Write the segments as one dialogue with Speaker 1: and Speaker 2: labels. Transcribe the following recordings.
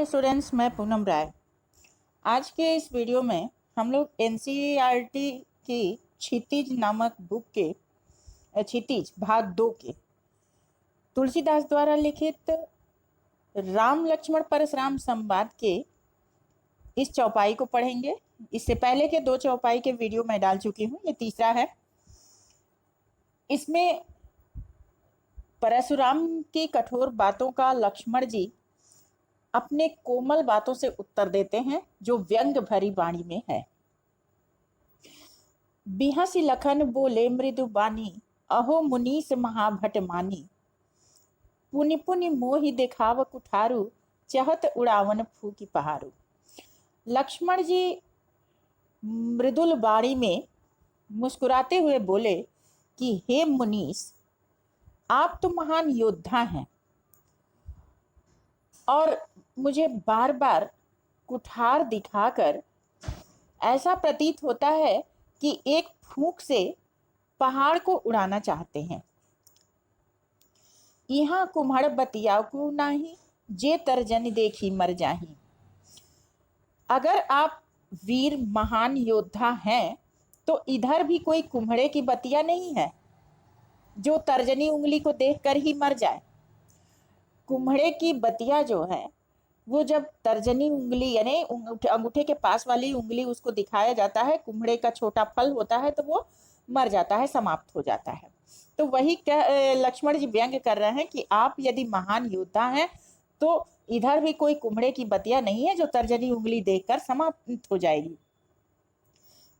Speaker 1: Students, मैं पूनम राय। आज के इस वीडियो में हम लोग एनसीईआरटी की क्षितिज नामक बुक के क्षितिज भाग 2 के तुलसीदास द्वारा लिखित राम लक्ष्मण परशुराम संवाद के इस चौपाई को पढ़ेंगे। इससे पहले के 2 चौपाई के वीडियो मैं डाल चुकी हूँ, ये तीसरा है। इसमें परशुराम की कठोर बातों का लक्ष्मण जी अपने कोमल बातों से उत्तर देते हैं, जो व्यंग भरी वाणी में है। बिहसी लखन बोले मृदु बानी, अहो मुनीस महाभट मानी। पुनि पुनि मोहि देखाव कुठारू, चहत उड़ावन फूकी पहाड़ू। लक्ष्मण जी मृदुल वाणी में मुस्कुराते हुए बोले कि हे मुनीस, आप तो महान योद्धा हैं और मुझे बार बार कुठार दिखाकर ऐसा प्रतीत होता है कि एक फूंक से पहाड़ को उड़ाना चाहते हैं। यहाँ कुम्हड़ बतिया को नाही, जे तर्जन देखी मर जाही। अगर आप वीर महान योद्धा हैं तो इधर भी कोई कुम्हड़े की बतिया नहीं है जो तर्जनी उंगली को देखकर ही मर जाए। कुम्हड़े की बतिया जो है वो जब तर्जनी उंगली यानी अंगूठे के पास वाली उंगली उसको दिखाया जाता है, कुम्हड़े का छोटा फल होता है तो वो मर जाता है, समाप्त हो जाता है। तो वही लक्ष्मण जी व्यंग कर रहे हैं कि आप यदि महान योद्धा हैं तो इधर भी कोई कुम्हड़े की बतिया नहीं है जो तर्जनी उंगली देखकर समाप्त हो जाएगी।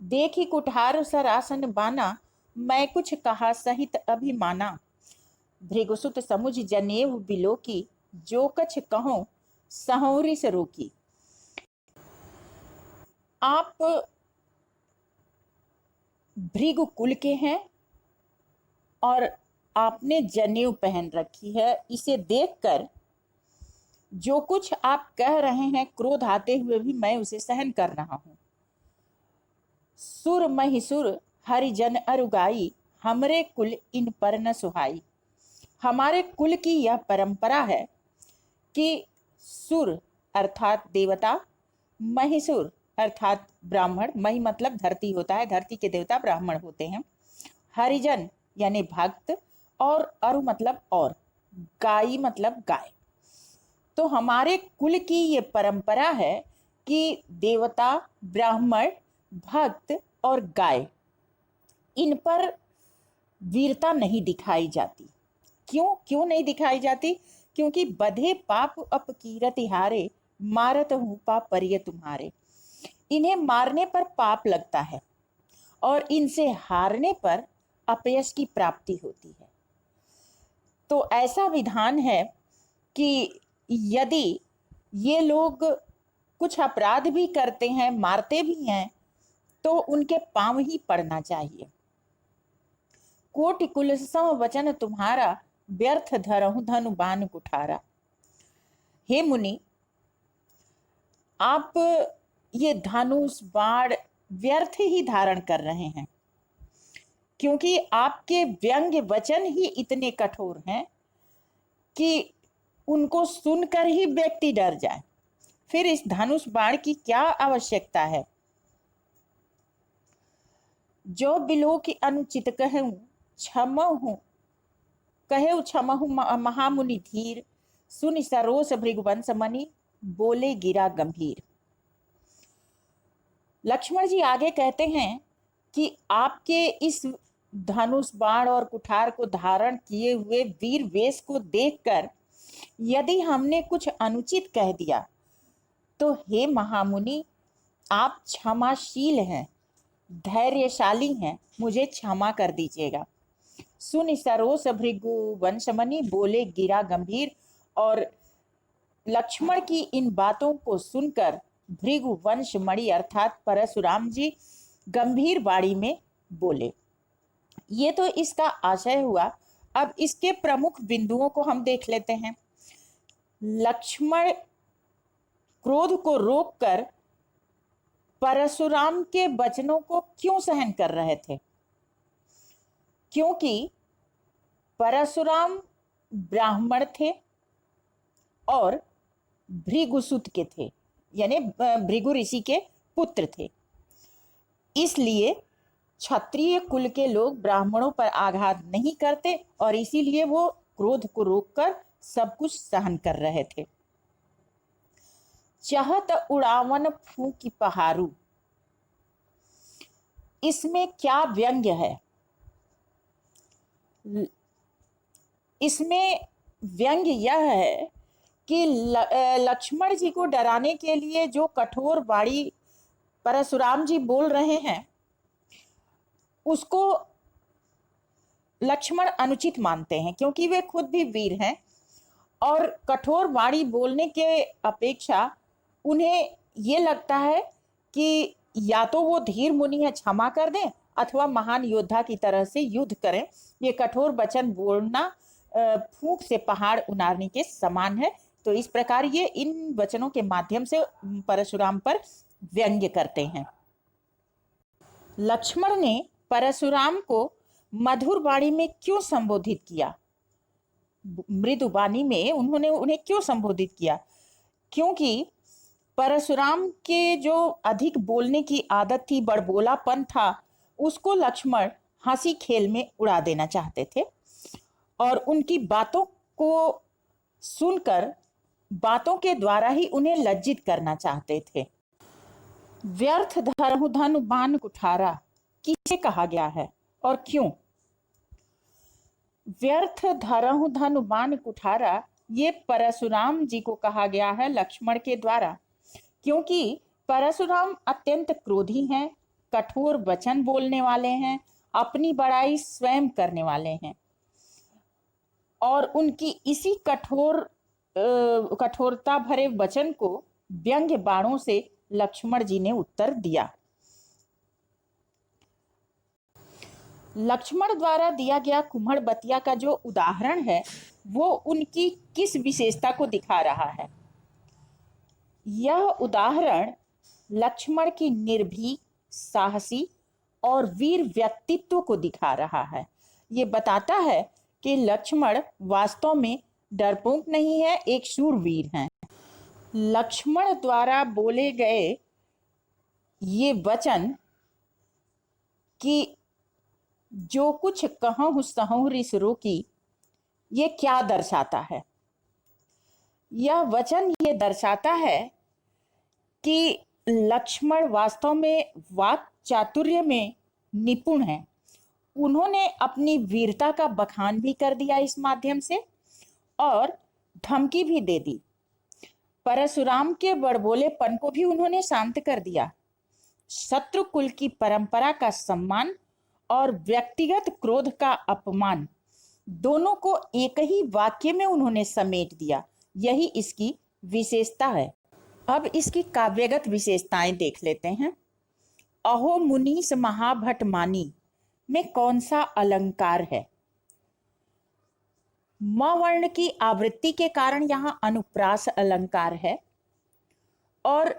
Speaker 1: देखी कुठार सरासन बाना, मैं कुछ कहा सहित अभिमाना। भृगुसुत समुझ जनेऊ बिलोकी, जो कछ कहूं सहोरी से रोकी। आप भृगु कुल के हैं और आपने जनेऊ पहन रखी है। इसे देखकर जो कुछ आप कह रहे हैं, क्रोध आते हुए भी मैं उसे सहन कर रहा हूं। सुर महिसुर हरिजन अरुगाई, हमरे कुल इन पर न सुहाई। हमारे कुल की यह परंपरा है कि सुर अर्थात देवता, महिसुर अर्थात ब्राह्मण, मही मतलब धरती होता है, धरती के देवता ब्राह्मण होते हैं, हरिजन यानी भक्त, और अरु मतलब और, गाई मतलब गाय। तो हमारे कुल की ये परंपरा है कि देवता, ब्राह्मण, भक्त और गाय, इन पर वीरता नहीं दिखाई जाती। क्यों नहीं दिखाई जाती? क्योंकि बधे पाप अपकीरति हारे, मारत हूं पाप परिय तुम्हारे। इन्हें मारने पर पाप लगता है और इनसे हारने पर अपयश की प्राप्ति होती है। तो ऐसा विधान है कि यदि ये लोग कुछ अपराध भी करते हैं, मारते भी हैं, तो उनके पांव ही पड़ना चाहिए। कोटि कुल सम वचन तुम्हारा, व्यर्थ धरहु धनु बान कुठारा। हे मुनि, आप ये धनुष बाण व्यर्थ ही धारण कर रहे हैं, क्योंकि आपके व्यंग्य वचन ही इतने कठोर हैं कि उनको सुनकर ही व्यक्ति डर जाए। फिर इस धनुष बाण की क्या आवश्यकता है? जो बिलो की अनुचित कहूं क्षमहु, कहे क्षमहु महामुनि धीर। सुनि सरोस भृगुवंश मणि, बोले गिरा गंभीर। लक्ष्मण जी आगे कहते हैं कि आपके इस धनुष बाण और कुठार को धारण किए हुए वीर वेश को देखकर यदि हमने कुछ अनुचित कह दिया तो हे महामुनि, आप क्षमाशील हैं, धैर्यशाली हैं, मुझे क्षमा कर दीजिएगा। सुन सरोस भृगु वंशमणि, बोले गिरा गंभीर। और लक्ष्मण की इन बातों को सुनकर भृगु वंशमणि अर्थात परशुराम जी गंभीर वाणी में बोले। ये तो इसका आशय हुआ। अब इसके प्रमुख बिंदुओं को हम देख लेते हैं। लक्ष्मण क्रोध को रोककर परशुराम के वचनों को क्यों सहन कर रहे थे? क्योंकि परशुराम ब्राह्मण थे और भृगुसुत के थे, यानी भृगु ऋषि के पुत्र थे। इसलिए क्षत्रिय कुल के लोग ब्राह्मणों पर आघात नहीं करते और इसीलिए वो क्रोध को रोककर सब कुछ सहन कर रहे थे। चहत उड़ावन फूंकी पहारू, इसमें क्या व्यंग्य है? इसमें व्यंग्य यह है कि लक्ष्मण जी को डराने के लिए जो कठोर वाणी परशुराम जी बोल रहे हैं उसको लक्ष्मण अनुचित मानते हैं, क्योंकि वे खुद भी वीर हैं और कठोर वाणी बोलने के अपेक्षा उन्हें ये लगता है कि या तो वो धीर मुनि है, क्षमा कर दें, अथवा महान योद्धा की तरह से युद्ध करें। ये कठोर वचन बोलना फूंक से पहाड़ उनारने के समान है। तो इस प्रकार ये इन वचनों के माध्यम से परशुराम पर व्यंग्य करते हैं। लक्ष्मण ने परशुराम को मधुर वाणी में क्यों संबोधित किया? मृदु वाणी में उन्होंने उन्हें क्यों संबोधित किया? क्योंकि परशुराम के जो अधिक बोलने की आदत थी, बड़बोलापन था, उसको लक्ष्मण हंसी खेल में उड़ा देना चाहते थे और उनकी बातों को सुनकर बातों के द्वारा ही उन्हें लज्जित करना चाहते थे। व्यर्थ धरहु धनु बान कुठारा किसे कहा गया है और क्यों? व्यर्थ धरहु धनु बान कुठारा ये परशुराम जी को कहा गया है लक्ष्मण के द्वारा, क्योंकि परशुराम अत्यंत क्रोधी हैं, कठोर वचन बोलने वाले हैं, अपनी बड़ाई स्वयं करने वाले हैं और उनकी इसी कठोरता भरे वचन को व्यंग्य बाणों से लक्ष्मण जी ने उत्तर दिया। लक्ष्मण द्वारा दिया गया कुम्हड़बतिया का जो उदाहरण है वो उनकी किस विशेषता को दिखा रहा है? यह उदाहरण लक्ष्मण की निर्भीक, साहसी और वीर व्यक्तित्व को दिखा रहा है। ये बताता है कि लक्ष्मण वास्तव में डरपोक नहीं है, एक शूरवीर हैं। लक्ष्मण द्वारा बोले गए ये वचन कि जो कुछ कहूँ सहूँ रिस रोकी, ये क्या दर्शाता है? यह वचन ये दर्शाता है कि लक्ष्मण वास्तव में वाक चातुर्य में निपुण हैं। उन्होंने अपनी वीरता का बखान भी कर दिया इस माध्यम से और धमकी भी दे दी। परशुराम के बड़बोलेपन को भी उन्होंने शांत कर दिया। शत्रु कुल की परंपरा का सम्मान और व्यक्तिगत क्रोध का अपमान दोनों को एक ही वाक्य में उन्होंने समेट दिया। यही इसकी विशेषता है। अब इसकी काव्यगत विशेषताएं देख लेते हैं। अहो मुनीस महाभट मानी में कौन सा अलंकार है? म वर्ण की आवृत्ति के कारण यहां अनुप्रास अलंकार है और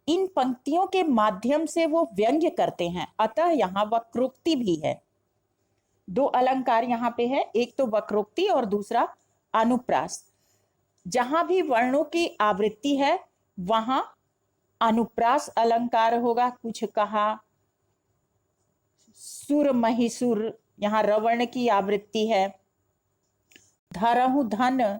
Speaker 1: इन पंक्तियों के माध्यम से वो व्यंग्य करते हैं, अतः यहां वक्रोक्ति भी है। दो अलंकार यहां पे है, एक तो वक्रोक्ति और दूसरा अनुप्रास। जहां भी वर्णों की आवृत्ति है वहां अनुप्रास अलंकार होगा। कुछ कहा सुर महिसुर, यहां रवर्ण की आवृत्ति है। धरहु धन,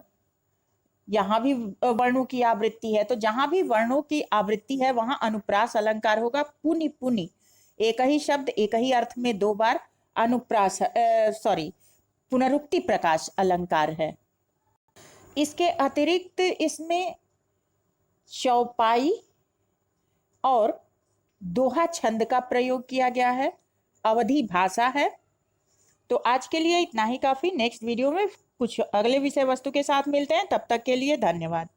Speaker 1: यहां भी वर्णों की आवृत्ति है। तो जहां भी वर्णों की आवृत्ति है वहां अनुप्रास अलंकार होगा। पुनि पुनि, एक ही शब्द एक ही अर्थ में दो बार अनुप्रास पुनरुक्ति प्रकाश अलंकार है। इसके अतिरिक्त इसमें चौपाई और दोहा छंद का प्रयोग किया गया है। अवधि भाषा है। तो आज के लिए इतना ही काफी। नेक्स्ट वीडियो में कुछ अगले विषय वस्तु के साथ मिलते हैं। तब तक के लिए धन्यवाद।